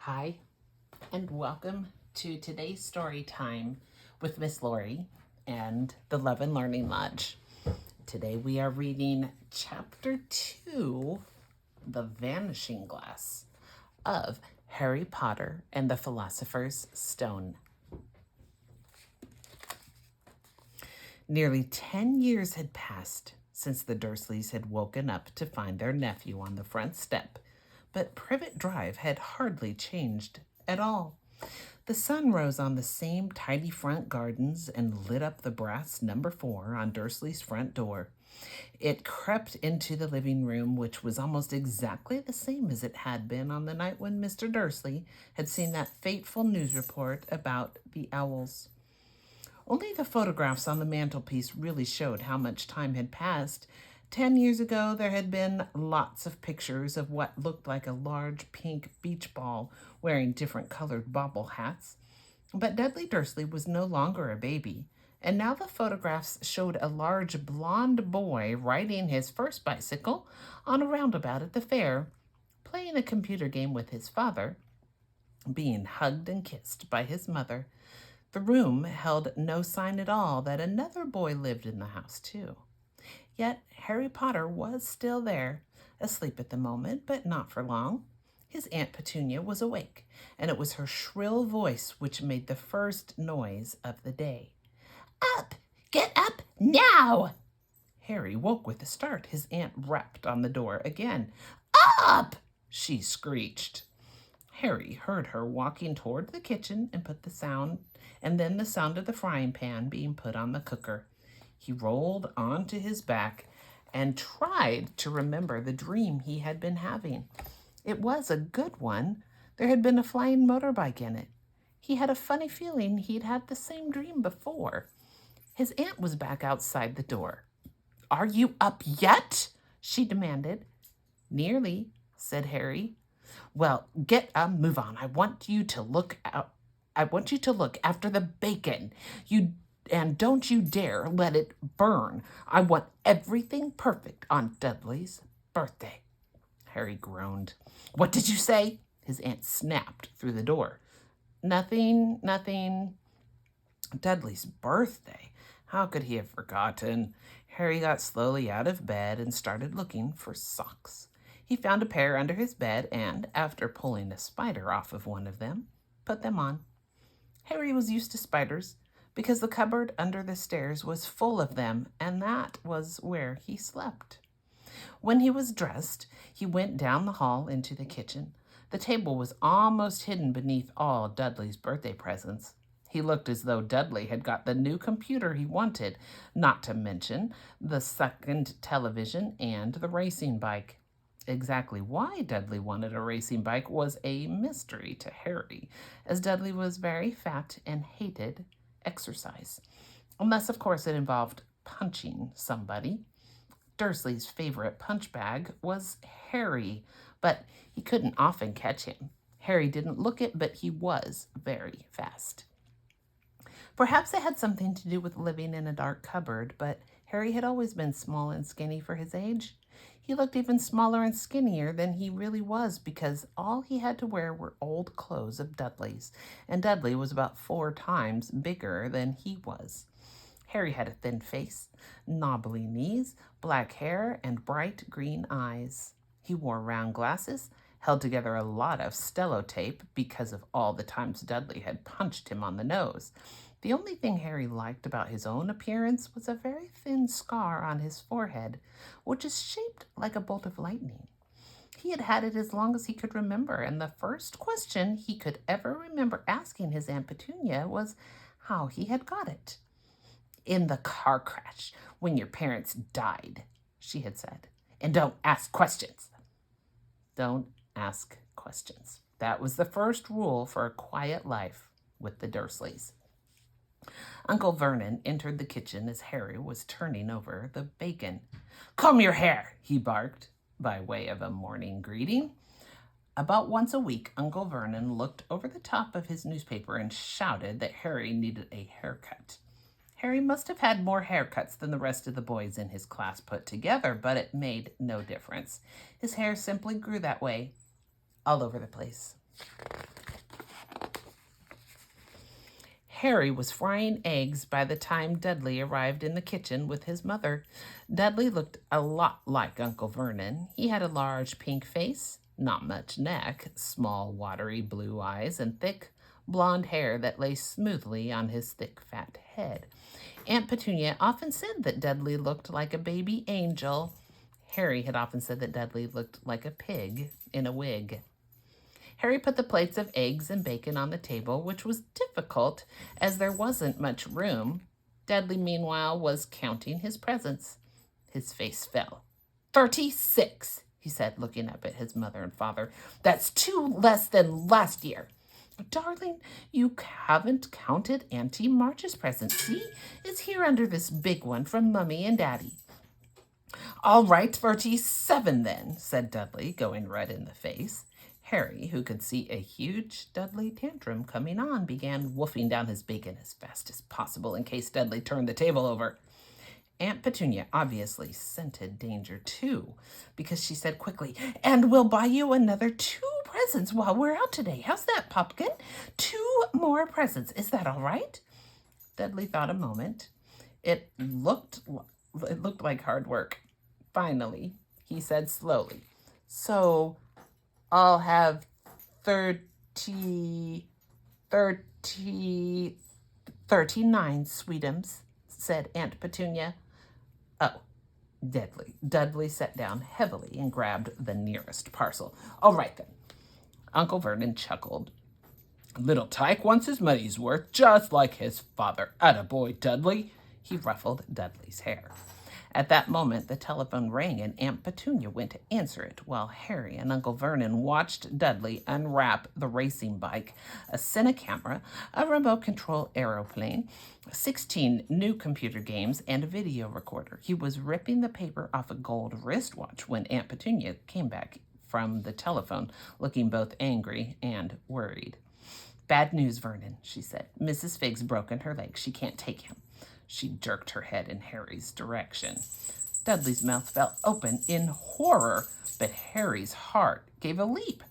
Hi, and welcome to today's story time with Miss Lori and the Love and Learning Lodge. Today we are reading Chapter 2, The Vanishing Glass of Harry Potter and the Philosopher's Stone. Nearly 10 years had passed since the Dursleys had woken up to find their nephew on the front step, but Privet Drive had hardly changed at all. The sun rose on the same tidy front gardens and lit up the brass number 4 on Dursley's front door. It crept into the living room, which was almost exactly the same as it had been on the night when Mr. Dursley had seen that fateful news report about the owls. Only the photographs on the mantelpiece really showed how much time had passed. 10 years ago, there had been lots of pictures of what looked like a large pink beach ball wearing different colored bobble hats. But Dudley Dursley was no longer a baby, and now the photographs showed a large blond boy riding his first bicycle on a roundabout at the fair, playing a computer game with his father, being hugged and kissed by his mother. The room held no sign at all that another boy lived in the house, too. Yet Harry Potter was still there, asleep at the moment, but not for long. His Aunt Petunia was awake, and it was her shrill voice which made the first noise of the day. "Up! Get up now!" Harry woke with a start. His aunt rapped on the door again. "Up!" she screeched. Harry heard her walking toward the kitchen and then the sound of the frying pan being put on the cooker. He rolled onto his back and tried to remember the dream he had been having. It was a good one. There had been a flying motorbike in it. He had a funny feeling he'd had the same dream before. His aunt was back outside the door. "Are you up yet?" she demanded. "Nearly," said Harry. "Well, get up, move on. I want you to look after the bacon. And don't you dare let it burn. I want everything perfect on Dudley's birthday." Harry groaned. "What did you say?" His aunt snapped through the door. Nothing. Dudley's birthday. How could he have forgotten? Harry got slowly out of bed and started looking for socks. He found a pair under his bed and, after pulling a spider off of one of them, put them on. Harry was used to spiders because the cupboard under the stairs was full of them, and that was where he slept. When he was dressed, he went down the hall into the kitchen. The table was almost hidden beneath all Dudley's birthday presents. He looked as though Dudley had got the new computer he wanted, not to mention the second television and the racing bike. Exactly why Dudley wanted a racing bike was a mystery to Harry, as Dudley was very fat and hated exercise. Unless, of course, it involved punching somebody. Dursley's favorite punch bag was Harry, but he couldn't often catch him. Harry didn't look it, but he was very fast. Perhaps it had something to do with living in a dark cupboard, but Harry had always been small and skinny for his age. He looked even smaller and skinnier than he really was because all he had to wear were old clothes of Dudley's, and Dudley was about 4 times bigger than he was. Harry had a thin face, knobbly knees, black hair, and bright green eyes. He wore round glasses, held together a lot of stello tape because of all the times Dudley had punched him on the nose. The only thing Harry liked about his own appearance was a very thin scar on his forehead, which is shaped like a bolt of lightning. He had had it as long as he could remember, and the first question he could ever remember asking his Aunt Petunia was how he had got it. "In the car crash, when your parents died," she had said. "And don't ask questions." Don't ask questions. That was the first rule for a quiet life with the Dursleys. Uncle Vernon entered the kitchen as Harry was turning over the bacon. "Comb your hair," he barked, by way of a morning greeting. About once a week, Uncle Vernon looked over the top of his newspaper and shouted that Harry needed a haircut. Harry must have had more haircuts than the rest of the boys in his class put together, but it made no difference. His hair simply grew that way, all over the place. Harry was frying eggs by the time Dudley arrived in the kitchen with his mother. Dudley looked a lot like Uncle Vernon. He had a large pink face, not much neck, small watery blue eyes, and thick blonde hair that lay smoothly on his thick fat head. Aunt Petunia often said that Dudley looked like a baby angel. Harry had often said that Dudley looked like a pig in a wig. Harry put the plates of eggs and bacon on the table, which was difficult as there wasn't much room. Dudley, meanwhile, was counting his presents. His face fell. 36, he said, looking up at his mother and father. That's 2 less than last year. Darling, you haven't counted Auntie March's present. See, it's here under this big one from Mummy and Daddy. All right, 37 then, said Dudley, going red in the face. Harry, who could see a huge Dudley tantrum coming on, began wolfing down his bacon as fast as possible in case Dudley turned the table over. Aunt Petunia obviously scented danger too, because she said quickly, and we'll buy you another 2 presents while we're out today. How's that, Pumpkin? 2 more presents. Is that all right? Dudley thought a moment. It looked like hard work. Finally, he said slowly, so I'll have 39 sweetums, said Aunt Petunia. Oh, Dudley sat down heavily and grabbed the nearest parcel. All right, then. Uncle Vernon chuckled. Little Tyke wants his money's worth, just like his father. Attaboy, Dudley. He ruffled Dudley's hair. At that moment, the telephone rang and Aunt Petunia went to answer it while Harry and Uncle Vernon watched Dudley unwrap the racing bike, a Cine camera, a remote control aeroplane, 16 new computer games, and a video recorder. He was ripping the paper off a gold wristwatch when Aunt Petunia came back from the telephone, looking both angry and worried. Bad news, Vernon, she said. Mrs. Figg's broken her leg. She can't take him. She jerked her head in Harry's direction. Dudley's mouth fell open in horror, but Harry's heart gave a leap.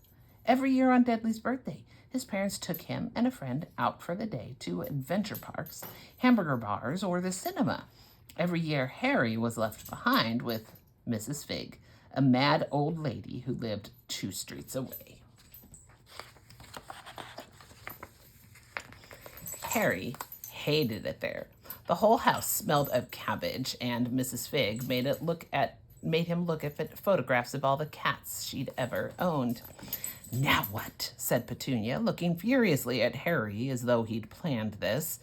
Every year on Dudley's birthday, his parents took him and a friend out for the day to adventure parks, hamburger bars, or the cinema. Every year, Harry was left behind with Mrs. Figg, a mad old lady who lived 2 streets away. Harry hated it there. The whole house smelled of cabbage, and Mrs. Figg made him look at photographs of all the cats she'd ever owned. Now what? Said Petunia, looking furiously at Harry as though he'd planned this.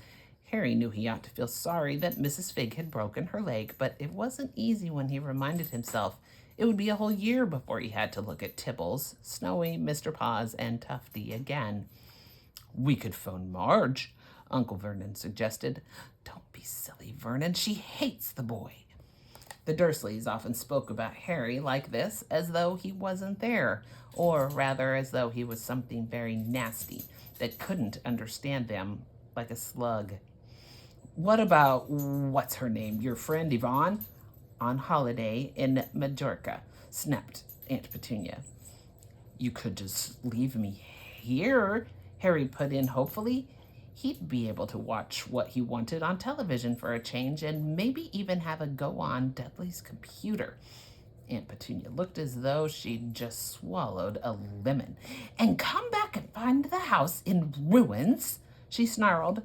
Harry knew he ought to feel sorry that Mrs. Figg had broken her leg, but it wasn't easy when he reminded himself it would be a whole year before he had to look at Tibbles, Snowy, Mr. Paws, and Tufty again. We could phone Marge, Uncle Vernon suggested. Don't be silly, Vernon. She hates the boy. The Dursleys often spoke about Harry like this, as though he wasn't there, or rather as though he was something very nasty that couldn't understand them, like a slug. What about, what's her name, your friend Yvonne? On holiday in Majorca, snapped Aunt Petunia. You could just leave me here, Harry put in hopefully. He'd be able to watch what he wanted on television for a change and maybe even have a go on Dudley's computer. Aunt Petunia looked as though she'd just swallowed a lemon. And come back and find the house in ruins, she snarled.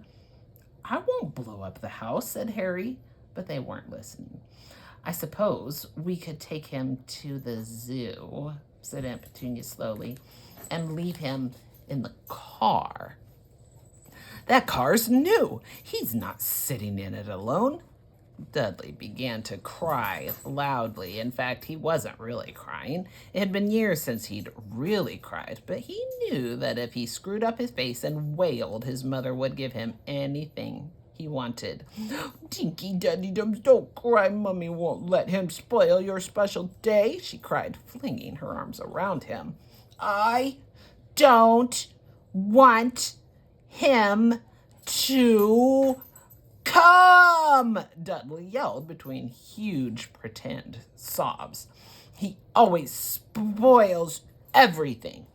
I won't blow up the house, said Harry, but they weren't listening. I suppose we could take him to the zoo, said Aunt Petunia slowly, and leave him in the car. That car's new. He's not sitting in it alone. Dudley began to cry loudly. In fact, he wasn't really crying. It had been years since he'd really cried, but he knew that if he screwed up his face and wailed, his mother would give him anything he wanted. Dinky Daddydums, don't cry. Mummy won't let him spoil your special day, she cried, flinging her arms around him. I don't want him to come, Dudley yelled between huge pretend sobs. He always spoils everything.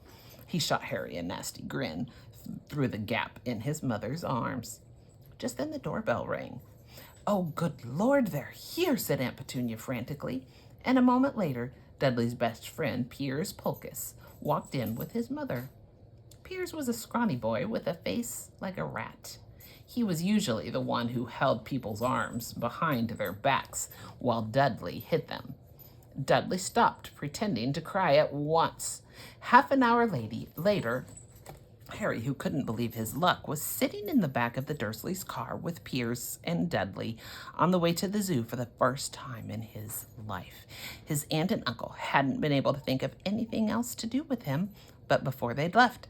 He shot Harry a nasty grin through the gap in his mother's arms. Just then the doorbell rang. "Oh, good Lord, they're here," said Aunt Petunia frantically. And a moment later, Dudley's best friend, Piers Polkus, walked in with his mother. Piers was a scrawny boy with a face like a rat. He was usually the one who held people's arms behind their backs while Dudley hit them. Dudley stopped pretending to cry at once. Half an hour later, Harry, who couldn't believe his luck, was sitting in the back of the Dursleys' car with Piers and Dudley on the way to the zoo for the first time in his life. His aunt and uncle hadn't been able to think of anything else to do with him, but before they'd left,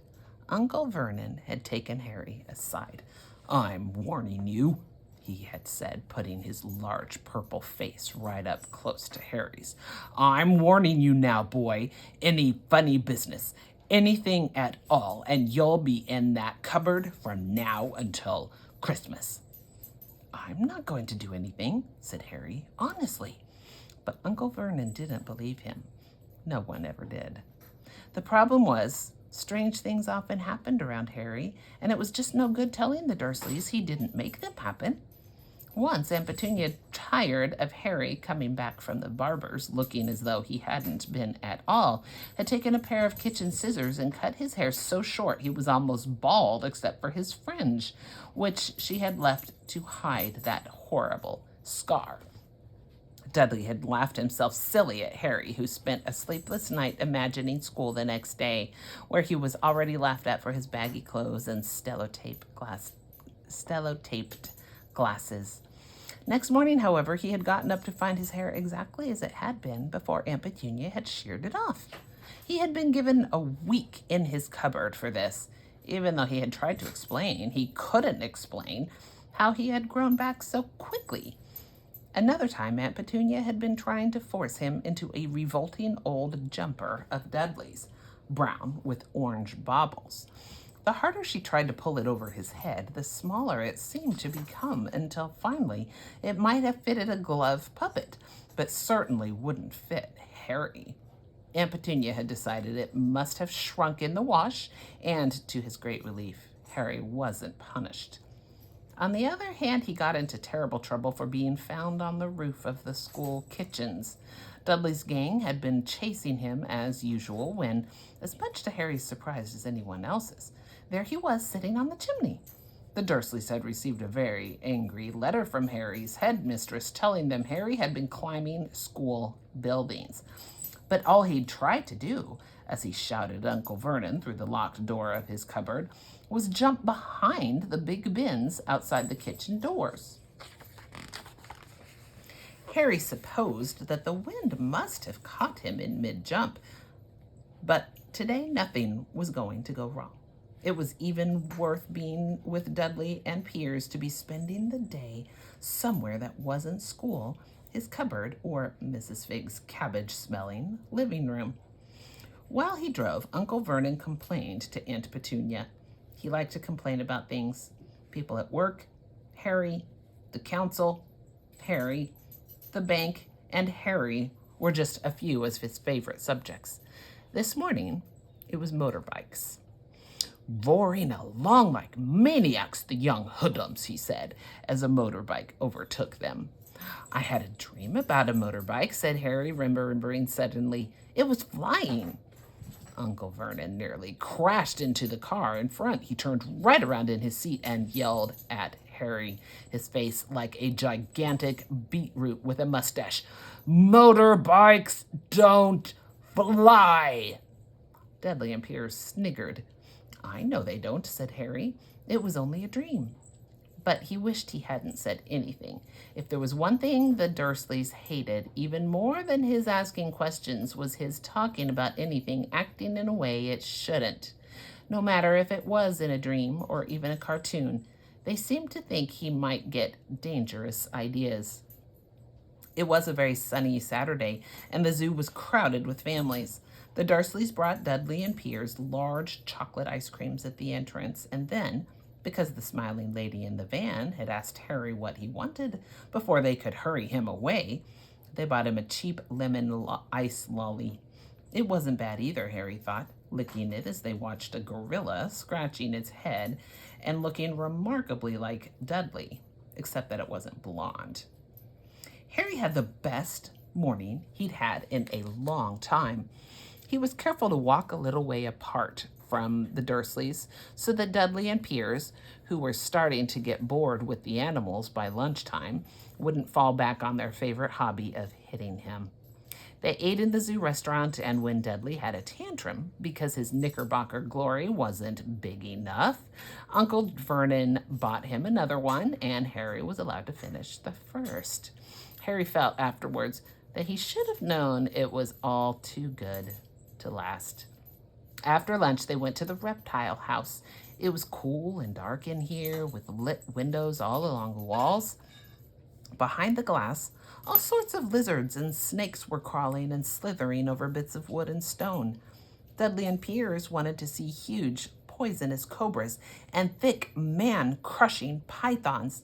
Uncle Vernon had taken Harry aside. "I'm warning you," he had said, putting his large purple face right up close to Harry's. "I'm warning you now, boy. Any funny business, anything at all, and you'll be in that cupboard from now until Christmas." "I'm not going to do anything," said Harry, "honestly." But Uncle Vernon didn't believe him. No one ever did. The problem was, strange things often happened around Harry, and it was just no good telling the Dursleys he didn't make them happen. Once, Aunt Petunia, tired of Harry coming back from the barber's looking as though he hadn't been at all, had taken a pair of kitchen scissors and cut his hair so short he was almost bald except for his fringe, which she had left to hide that horrible scar. Dudley had laughed himself silly at Harry, who spent a sleepless night imagining school the next day, where he was already laughed at for his baggy clothes and stellotaped glasses. Next morning, however, he had gotten up to find his hair exactly as it had been before Aunt Petunia had sheared it off. He had been given a week in his cupboard for this, even though he had tried to explain. He couldn't explain how he had grown back so quickly. Another time, Aunt Petunia had been trying to force him into a revolting old jumper of Dudley's, brown with orange baubles. The harder she tried to pull it over his head, the smaller it seemed to become, until finally it might have fitted a glove puppet, but certainly wouldn't fit Harry. Aunt Petunia had decided it must have shrunk in the wash, and to his great relief, Harry wasn't punished. On the other hand, he got into terrible trouble for being found on the roof of the school kitchens. Dudley's gang had been chasing him as usual when, as much to Harry's surprise as anyone else's, there he was sitting on the chimney. The Dursleys had received a very angry letter from Harry's headmistress telling them Harry had been climbing school buildings. But all he'd tried to do, as he shouted at Uncle Vernon through the locked door of his cupboard, was jump behind the big bins outside the kitchen doors. Harry supposed that the wind must have caught him in mid-jump, but today nothing was going to go wrong. It was even worth being with Dudley and Piers to be spending the day somewhere that wasn't school, his cupboard, or Mrs. Fig's cabbage-smelling living room. While he drove, Uncle Vernon complained to Aunt Petunia. He liked to complain about things. People at work, Harry, the council, Harry, the bank, and Harry were just a few of his favorite subjects. This morning, it was motorbikes. "Roaring along like maniacs, the young hoodlums," he said, as a motorbike overtook them. "I had a dream about a motorbike," said Harry, remembering suddenly. "It was flying." Uncle Vernon nearly crashed into the car in front. He turned right around in his seat and yelled at Harry, his face like a gigantic beetroot with a mustache. "Motorbikes don't fly!" Dudley and Piers sniggered. "I know they don't," said Harry. "It was only a dream." But he wished he hadn't said anything. If there was one thing the Dursleys hated even more than his asking questions, was his talking about anything acting in a way it shouldn't. No matter if it was in a dream or even a cartoon, they seemed to think he might get dangerous ideas. It was a very sunny Saturday, and the zoo was crowded with families. The Dursleys brought Dudley and Piers large chocolate ice creams at the entrance, and then, because the smiling lady in the van had asked Harry what he wanted before they could hurry him away, they bought him a cheap lemon ice lolly. It wasn't bad either, Harry thought. licking it as they watched a gorilla scratching its head and looking remarkably like Dudley, except that it wasn't blonde. Harry had the best morning he'd had in a long time. He was careful to walk a little way apart from the Dursleys so that Dudley and Piers, who were starting to get bored with the animals by lunchtime, wouldn't fall back on their favorite hobby of hitting him. They ate in the zoo restaurant, and when Dudley had a tantrum because his Knickerbocker glory wasn't big enough, Uncle Vernon bought him another one, and Harry was allowed to finish the first. Harry felt afterwards that he should have known it was all too good to last. After lunch, they went to the reptile house. It was cool and dark in here, with lit windows all along the walls. Behind the glass, all sorts of lizards and snakes were crawling and slithering over bits of wood and stone. Dudley and Piers wanted to see huge, poisonous cobras and thick, man-crushing pythons.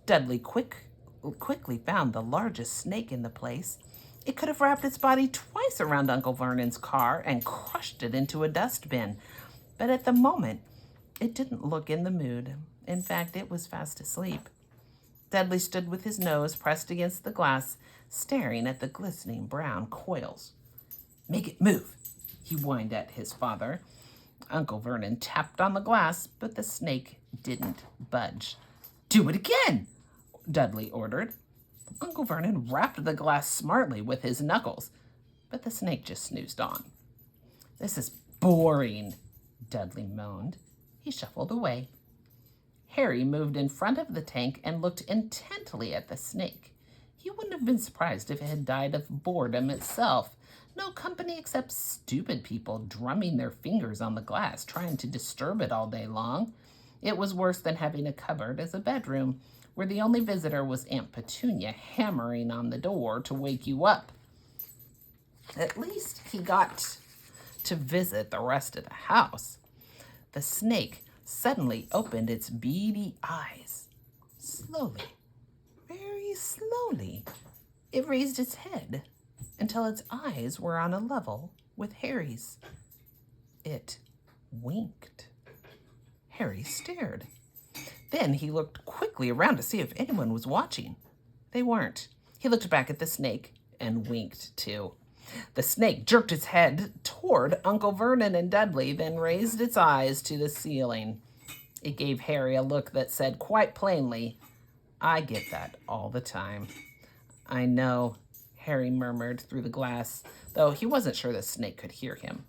Dudley quickly found the largest snake in the place. It could have wrapped its body twice around Uncle Vernon's car and crushed it into a dustbin. But at the moment, it didn't look in the mood. In fact, it was fast asleep. Dudley stood with his nose pressed against the glass, staring at the glistening brown coils. "Make it move," he whined at his father. Uncle Vernon tapped on the glass, but the snake didn't budge. "Do it again," Dudley ordered. Uncle Vernon rapped the glass smartly with his knuckles, but the snake just snoozed on. "This is boring," Dudley moaned. He shuffled away. Harry moved in front of the tank and looked intently at the snake. He wouldn't have been surprised if it had died of boredom itself. No company except stupid people drumming their fingers on the glass, trying to disturb it all day long. It was worse than having a cupboard as a bedroom, where the only visitor was Aunt Petunia hammering on the door to wake you up. At least he got to visit the rest of the house. The snake suddenly opened its beady eyes. Slowly, very slowly, it raised its head until its eyes were on a level with Harry's. It winked. Harry stared. Then he looked quickly around to see if anyone was watching. They weren't. He looked back at the snake and winked too. The snake jerked its head toward Uncle Vernon and Dudley, then raised its eyes to the ceiling. It gave Harry a look that said quite plainly, "I get that all the time." "I know," Harry murmured through the glass, though he wasn't sure the snake could hear him.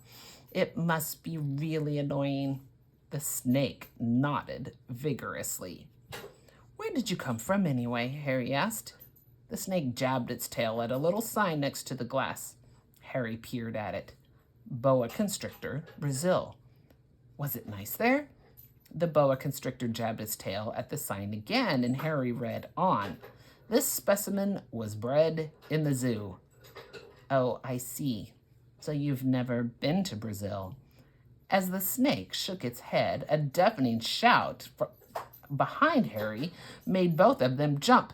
"It must be really annoying." The snake nodded vigorously. "Where did you come from anyway?" Harry asked. The snake jabbed its tail at a little sign next to the glass. Harry peered at it. "Boa constrictor, Brazil." "Was it nice there?" The boa constrictor jabbed its tail at the sign again, and Harry read on. "This specimen was bred in the zoo." "Oh, I see. So you've never been to Brazil." As the snake shook its head, a deafening shout behind Harry made both of them jump.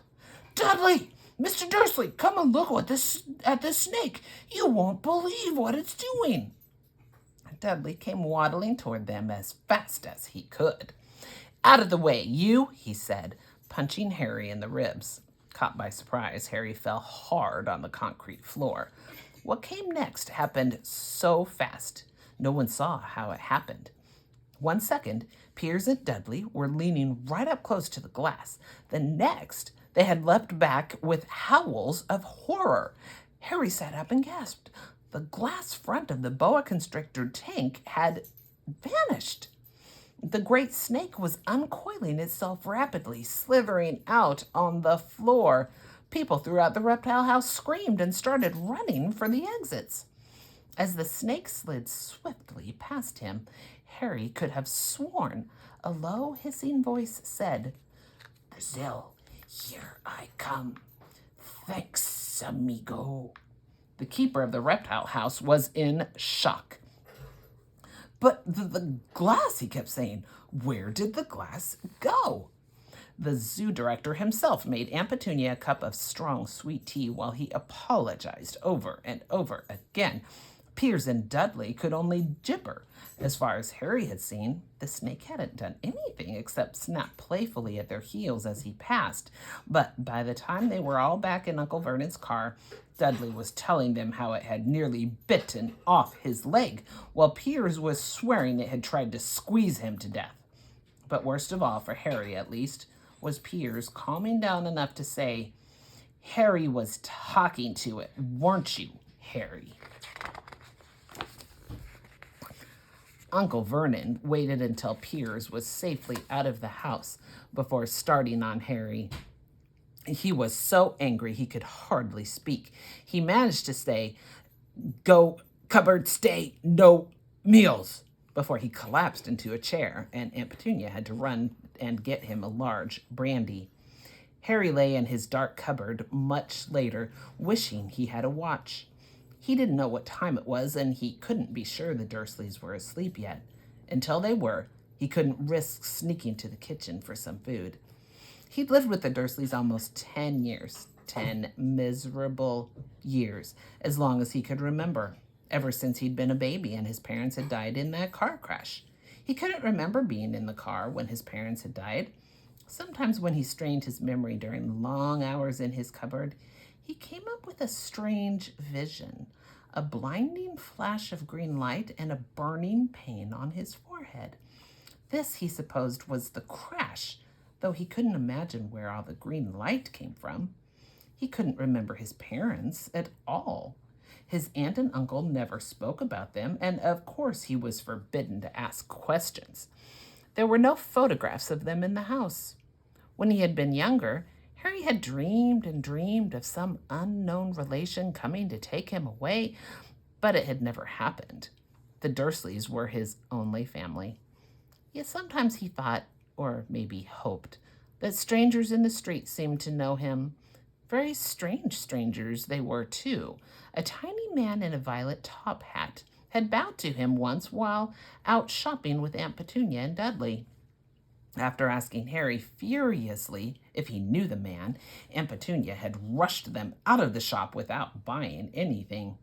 "Dudley! Mr. Dursley, come and look at this snake. You won't believe what it's doing." Dudley came waddling toward them as fast as he could. "Out of the way, you," he said, punching Harry in the ribs. Caught by surprise, Harry fell hard on the concrete floor. What came next happened so fast, no one saw how it happened. 1 second, Piers and Dudley were leaning right up close to the glass. The next, they had leapt back with howls of horror. Harry sat up and gasped. The glass front of the boa constrictor tank had vanished. The great snake was uncoiling itself rapidly, slithering out on the floor. People throughout the reptile house screamed and started running for the exits. As the snake slid swiftly past him, Harry could have sworn a low, hissing voice said, "Brazil, here I come. Thanks, amigo." The keeper of the reptile house was in shock. "But the glass," he kept saying. "Where did the glass go?" The zoo director himself made Aunt Petunia a cup of strong, sweet tea while he apologized over and over again. Piers and Dudley could only gibber. As far as Harry had seen, the snake hadn't done anything except snap playfully at their heels as he passed. But by the time they were all back in Uncle Vernon's car, Dudley was telling them how it had nearly bitten off his leg, while Piers was swearing it had tried to squeeze him to death. But worst of all, for Harry at least, was Piers calming down enough to say, "Harry was talking to it, weren't you, Harry?" Uncle Vernon waited until Piers was safely out of the house before starting on Harry. He was so angry he could hardly speak. He managed to say, "Go, cupboard, stay, no meals," before he collapsed into a chair, and Aunt Petunia had to run and get him a large brandy. Harry lay in his dark cupboard much later, wishing he had a watch. He didn't know what time it was, and he couldn't be sure the Dursleys were asleep yet. Until they were, he couldn't risk sneaking to the kitchen for some food. He'd lived with the Dursleys almost 10 years, 10 miserable years, as long as he could remember, ever since he'd been a baby and his parents had died in that car crash. He couldn't remember being in the car when his parents had died. Sometimes when he strained his memory during long hours in his cupboard, he came up with a strange vision, a blinding flash of green light and a burning pain on his forehead. This, he supposed, was the crash, though he couldn't imagine where all the green light came from. He couldn't remember his parents at all. His aunt and uncle never spoke about them, and of course he was forbidden to ask questions. There were no photographs of them in the house. When he had been younger, Harry had dreamed and dreamed of some unknown relation coming to take him away, but it had never happened. The Dursleys were his only family. Yet sometimes he thought, or maybe hoped, that strangers in the street seemed to know him. Very strange strangers they were, too. A tiny man in a violet top hat had bowed to him once while out shopping with Aunt Petunia and Dudley. After asking Harry furiously if he knew the man, Aunt Petunia had rushed them out of the shop without buying anything.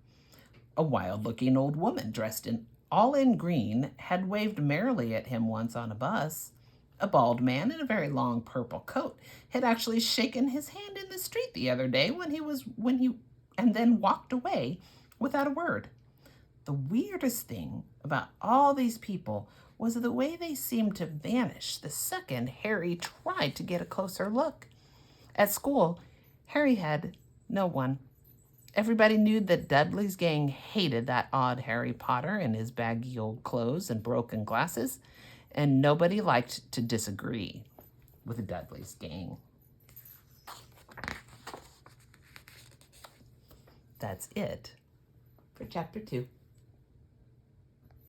A wild-looking old woman dressed all in green had waved merrily at him once on a bus. A bald man in a very long purple coat had actually shaken his hand in the street the other day and then walked away without a word. The weirdest thing about all these people was the way they seemed to vanish the second Harry tried to get a closer look. At school, Harry had no one. Everybody knew that Dudley's gang hated that odd Harry Potter in his baggy old clothes and broken glasses, and nobody liked to disagree with Dudley's gang. That's it for Chapter 2.